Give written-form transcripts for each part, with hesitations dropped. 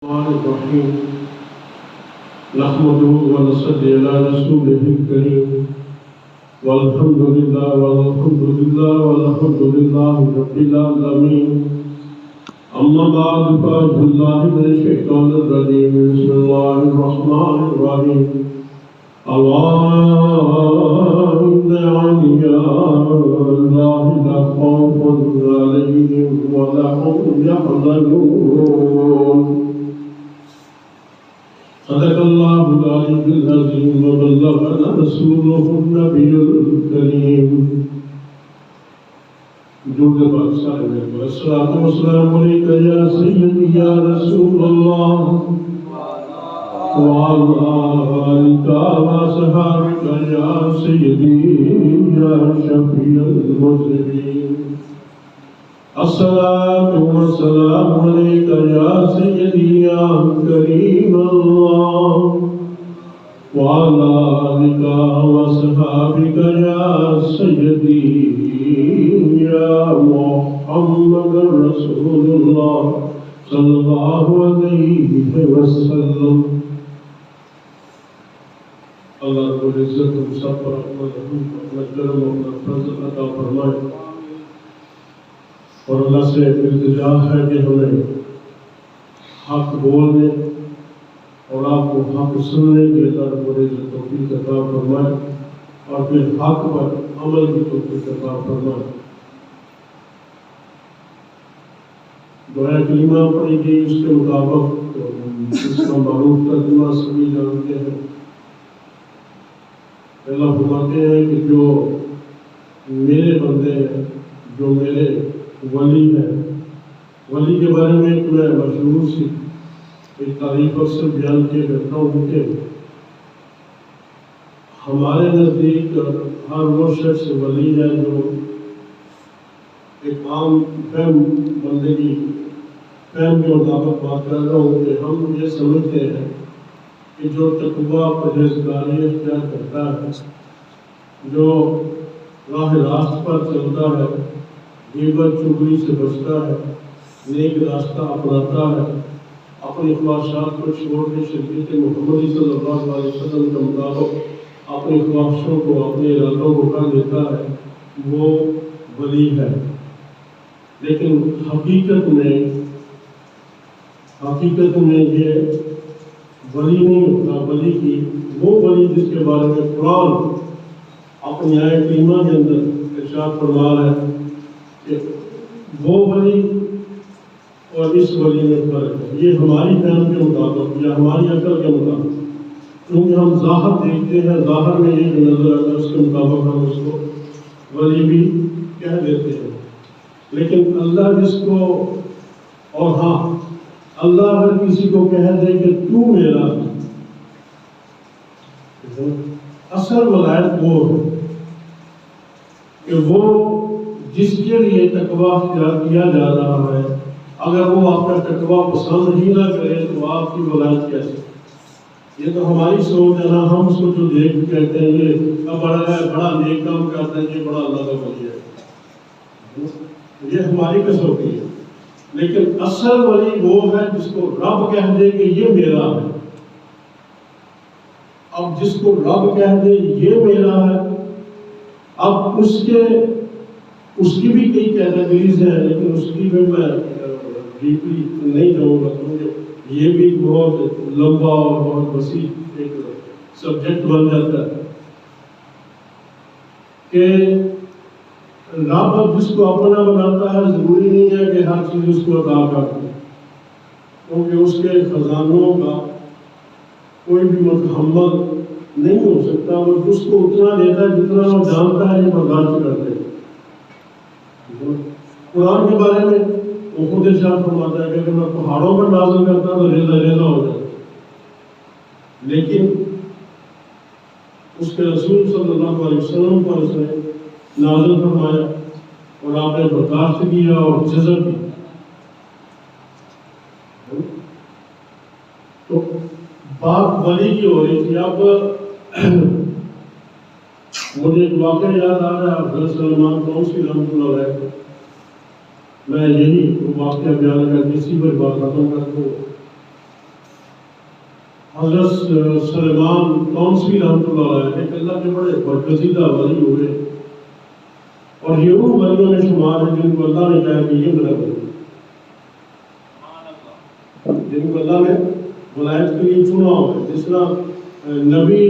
الرحمن الرحيم نحمده ونصلي على رسوله الكريم والحمد لله رب العالمين. أما بعد فأعوذ بالله من الشيطان الرجيم. بسم الله الرحمن الرحيم. ألا إن أولياء الله لا خوف عليهم ولا هم يحزنون. صدق الله العلي العظيم وبلغنا رسوله النبي الكريم. درود پاک صاحب الصلاۃ والسلام علیک یا سیدی یا رسول اللہ وعلى آلك وصحبك يا سيدي يا شفيع المذنبين. الصلاة والسلام عليك يا سيدي يا كريم الله وعلى آلك وصحبك يا سيدي يا محمد رسول الله صلى الله عليه وسلم. اللہ رب العزت ہم سب پر اپنا کرم اپنا فضل عطا فرمائے، اور اللہ سے التجا ہے کہ ہمیں حق بولنے اور آپ کو حق سننے کے اللہ رب العزت توفیق عطا فرمائے، اور پھر حق پر عمل کی توفیق عطا فرمائے. دعا کلمہ پڑھی گئی، اس کے مطابق اس کا معروف ترجمہ سبھی جانتے ہیں. اللہ فرماتے ہیں کہ جو میرے بندے ہیں، جو میرے ولی ہیں، ولی کے بارے میں ایک میں مشہور سی ایک تعریف اکثر بیان کیے کرتا ہوں کہ ہمارے نزدیک ہر وہ شخص ولی ہے جو ایک عام فہم بندے کی فہم کے مطابق بات کر رہا ہوں کہ ہم یہ سمجھتے ہیں کہ جو تقویٰ پرہیزگاری اختیار کرتا ہے، جو راہ راست پر چلتا ہے، غیبت چغلی سے بچتا ہے، نیک راستہ اپناتا ہے، اپنی خواہشات کو چھوڑ کے شریعت محمدی صلی اللہ علیہ وسلم کے مطابق اپنی خواہشوں کو، اپنے ارادوں کو کر دیتا ہے، وہ ولی ہے. لیکن حقیقت میں یہ ولی نہیں ہوتا. ولی کی وہ ولی جس کے بارے میں قرآن اپنی آیت کریمہ کے اندر ارشاد فرما ہے کہ وہ ولی اور اس ولی میں فرق ہے. یہ ہماری فہم کے مطابق یا ہماری عقل کے مطابق، کیونکہ ہم ظاہر دیکھتے ہیں، ظاہر میں یہ جو نظر آتا ہے اس کے مطابق ہم اس کو ولی بھی کہہ دیتے ہیں. لیکن اللہ جس کو، اور ہاں اللہ اگر کسی کو کہہ دے کہ تو میرا، اصل ولایت وہ ہے کہ وہ جس کے لیے تقویٰ اختیار کیا جا رہا ہے، اگر وہ آپ کا تقویٰ پسند ہی نہ کرے تو آپ کی ولایت کیسے؟ یہ تو ہماری سوچ ہے نا. ہم اس کو جو دیکھ کہتے ہیں یہ بڑا ہے، بڑا نیک کام کرتا ہے، یہ بڑا اللہ کا ولی ہے، یہ ہماری کسوٹی ہے. لیکن اصل ولی وہ ہے جس کو رب کہہ دے کہ یہ میرا ہے. اب جس کو رب کہہ دے یہ میرا ہے، اب اس کی بھی کئی کیٹیگریز ہیں، لیکن اس کی بھی میں ڈیپلی نہیں جاؤں گا کیونکہ یہ بھی بہت لمبا اور بہت وسیع ایک سبجیکٹ بن جاتا ہے کہ رب جس کو اپنا بناتا ہے ضروری نہیں ہے کہ ہر چیز اس کو عطا کر دے، کیونکہ اس کے خزانوں کا کوئی بھی متحمل نہیں ہو سکتا. وہ اس کو اتنا دیتا ہے جتنا وہ جانتا ہے یہ برداشت کرتے. قرآن کے بارے میں وہ خود ارشاد فرماتا ہے کہ اگر میں پہاڑوں پر نازل کرتا تو ریزہ ریزہ ہو جاتا، لیکن اس کے رسول صلی اللہ علیہ وسلم پر اس نے نازل فرمایا اور آپ نے برداشت کیا اور جذب کی. تو بات ولی کی ہو رہی تھی. اب مجھے ایک واقعہ یاد آ رہا ہے حضرت سلمان فارسی رحمۃ اللہ علیہ. میں یہی واقعہ بیان کر کے اسی پر بات ختم کر دوں. حضرت سلیمان قونسی رحمۃ اللہ علیہ ایک اللہ کے بڑے برگزیدہ ولی ہوئے، اور یہ ان ولیوں میں شمار ہے جن کو اللہ نے کہا کہ یہ میرا ولی، جن کو اللہ نے ولایت کے لیے چنا ہوا ہے۔ جس طرح نبی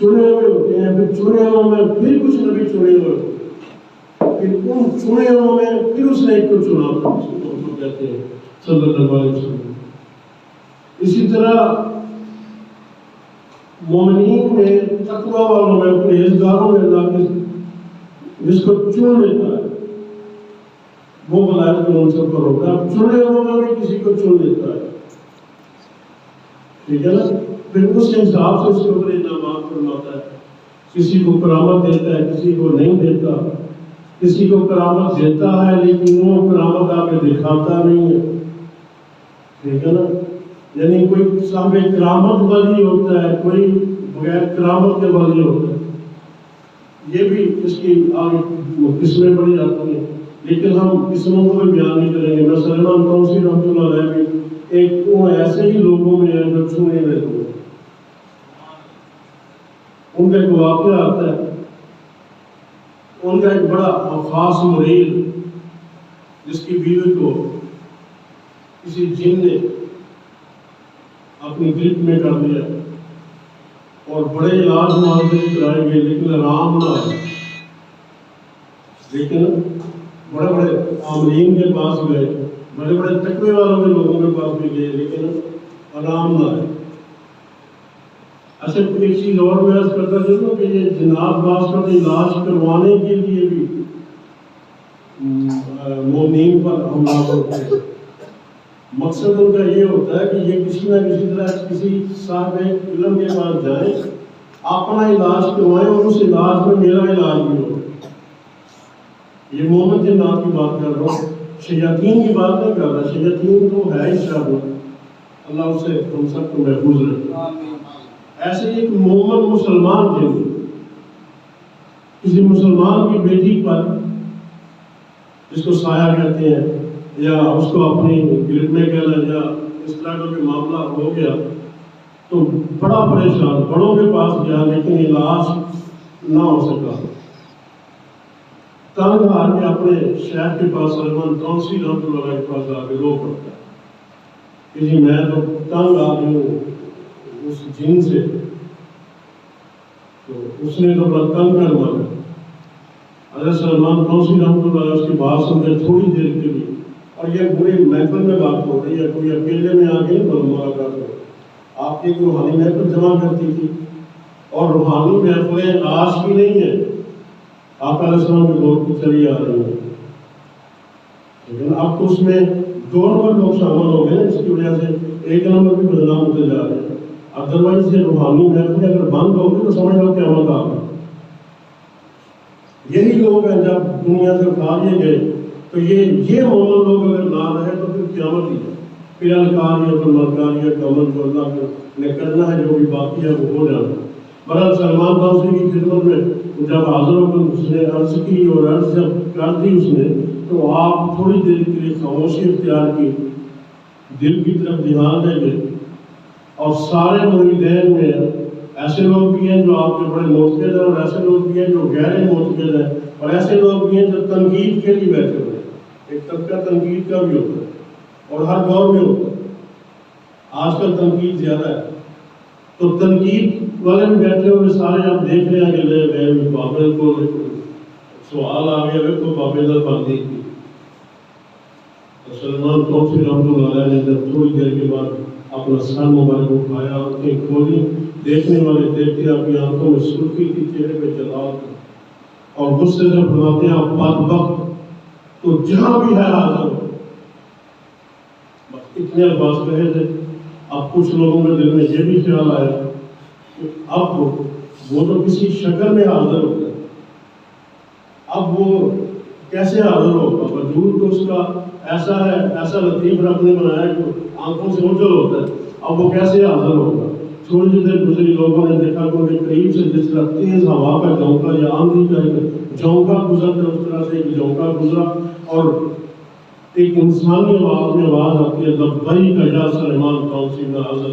چنے ہوئے ہوتے ہیں، پھر چنے ہوئے میں پھر کچھ نبی چنے ہوئے ہوتے ہیں، پھر ان چنے ہوئے میں پھر اس نے ایک کو چنا ہوتا ہے، اس کو کہتے ہیں صلی اللہ علیہ وسلم۔ اسی طرح مومنین میں تقوی والوں میں پرہیزگاروں میں اللہ کے جس کو چن لیتا ہے وہ ولایت کے منصب پر ہوتا ہے، چنے ہوئے میں بھی کسی کو چن لیتا ہے، ٹھیک ہے نا؟ پھر اس کے حساب سے اس کے اوپر انعامات فرماتا ہے، کسی کو کرامت دیتا ہے، کسی کو نہیں دیتا، کسی کو کرامت دیتا ہے لیکن وہ کرامت آگے دکھاتا نہیں ہے، ٹھیک ہے نا؟ یعنی کوئی صاحب کرامت والی ہوتا ہے، کوئی بغیر کرامت کے والی ہوتا ہے، یہ بھی اس کی آگے قسمیں پڑھی جاتی ہیں، لیکن ہم قسموں کو بھی بیان نہیں کریں گے۔ میں سلیمان قونسی رحمۃ اللہ علیہ بھی ایک وہ ایسے ہی لوگوں میں ہیں جو چھونے میں ہوئے، ان کا ایک واقعہ آتا ہے، ان کا ایک بڑا خاص مریض جس کی بیوی کو کسی جن نے اپنی گرفت میں کر دیا اور بڑے علاج معالجے کرائے گئے لیکن آرام نہ آئے، لیکن بڑے بڑے عاملین کے پاس گئے، بڑے بڑے تقوی والوں کے لوگوں کے پاس بھی گئے لیکن آرام نہ آئے۔ اچھا ایک چیز اور میں عرض کرتا چلوں کہ یہ جناب باز کا علاج کروانے کے لیے بھی مومنین پر حملہ ہوتے ہیں، مقصد ان کا یہ ہوتا ہے کہ یہ کسی نہ کسی طرح کسی صاحب علم کے پاس جائیں، اپنا علاج کروائیں اور اس علاج میں میرا علاج بھی ہو۔ یہ مومن جنات کی بات کر رہا ہوں، شیاطین کی بات نہیں کر رہا، شیاطین تو ہے ہی شر، اللہ اسے ہم سب کو محفوظ رکھے۔ ایسے ایک مومن مسلمان جن کسی مسلمان کی بیٹی پر جس کو سایہ کہتے ہیں یا اس کو اپنی گرفت میں کہہ لیں یا اس طرح کا کوئی معاملہ ہو گیا تو بڑا پریشان، بڑوں کے پاس گیا لیکن علاج نہ ہو سکا، تنگ آ کے اپنے شیخ کے پاس سلیمان قونسی رحمۃ اللہ علیہ کے پاس آ کے رو پڑتا ہے کہ جی میں تو تنگ آ گئی ہوں اس جن سے، تو اس نے تو بڑا تنگ کر مارا۔ حضرت سلیمان قونسی رحمۃ اللہ علیہ اس کی بات سن کے تھوڑی دیر کے لیے، اور یہ پوری محفل میں بات ہو رہی ہے، کوئی اکیلے میں آ کے ملاقات ہو، آپ کی ایک روحانی محفل جمع کرتی تھی، اور روحانی محفلیں آج کی نہیں ہے، آقا علیہ السلام کے دور کی چلی آ رہی ہیں، لیکن اب تو اس میں 2 نمبر لوگ شامل ہو گئے، اس کی وجہ سے 1 نمبر بھی بدنام ہوتے جا رہے ہیں۔ ادروائز یہ روحانی محفلیں اگر بند ہوگی تو سمجھ لو قیامت آ گئی۔ یہی لوگ ہیں جب دنیا سے اٹھا لیے گئے تو یہ مومن لوگ اگر نہ رہے تو پھر قیامت ہی ہے، پھر الکاریت اور ملکاریت کا عمل جو اللہ نے کرنا ہے، جو بھی باقی ہے وہ ہو جانا۔ بہرحال سلیمان قونسی کی خدمت میں جب حاضر ہو کر اس نے عرض کی، اور عرض جب کر دی اس نے تو آپ تھوڑی دیر کے لیے خاموشی اختیار کی، دل کی طرف دھیان دے گئے، اور سارے مریدین میں ایسے لوگ بھی ہیں جو آپ کے بڑے معتقد ہیں، اور ایسے لوگ بھی ہیں جو غیر معتقد ہیں، اور ایسے لوگ بھی ہیں جو تنقید کے لیے بیٹھے ہوئے ہیں۔ ایک طبقہ تنقید کا بھی ہوتا ہے اور ہر دور میں ہوتا ہے، آج کل تنقید زیادہ ہے، تو تنقید والے بھی بیٹھے ہوئے سارے آپ دیکھ رہے ہیں کہ لے گئے بابل کو سوال آ گیا تو بابل بندی کی۔ سلیمان قونسی رحمۃ اللہ علیہ نے جب تھوڑی دیر کے بعد اپنا سر مبارک اٹھایا، آنکھیں کھولی، دیکھنے والے دیکھتے آپ کی آنکھوں میں سرخی تھی، چہرے پہ جلال تھا، اور غصے سے فرماتے ہیں آپ بدبخت، تو جہاں بھی ہے حاضر ہو۔ بس اتنے الفاظ کہے تھے۔ اب کچھ لوگوں کے دل میں یہ بھی خیال آیا کہ اب وہ تو کسی شکل میں حاضر ہو گئے، اب وہ کیسے حاضر ہوگا؟ وجود تو اس کا ایسا ہے، ایسا لطیف رب نے بنایا کہ آنکھوں سے اوجھل ہوتا ہے، اب وہ کیسے حاضر ہوگا؟ تھوڑی سی دیر گزری، لوگوں نے دیکھا کہ ان کے قریب سے جس طرح تیز ہوا کا جھونکا یا آندھی کا جھونکا گزرتا ہے، اس طرح سے ایک جھونکا گزرا، اور ایک انسانی آواز میں آواز آتی ہے لبیک یا سلیمان قونسی ناظر،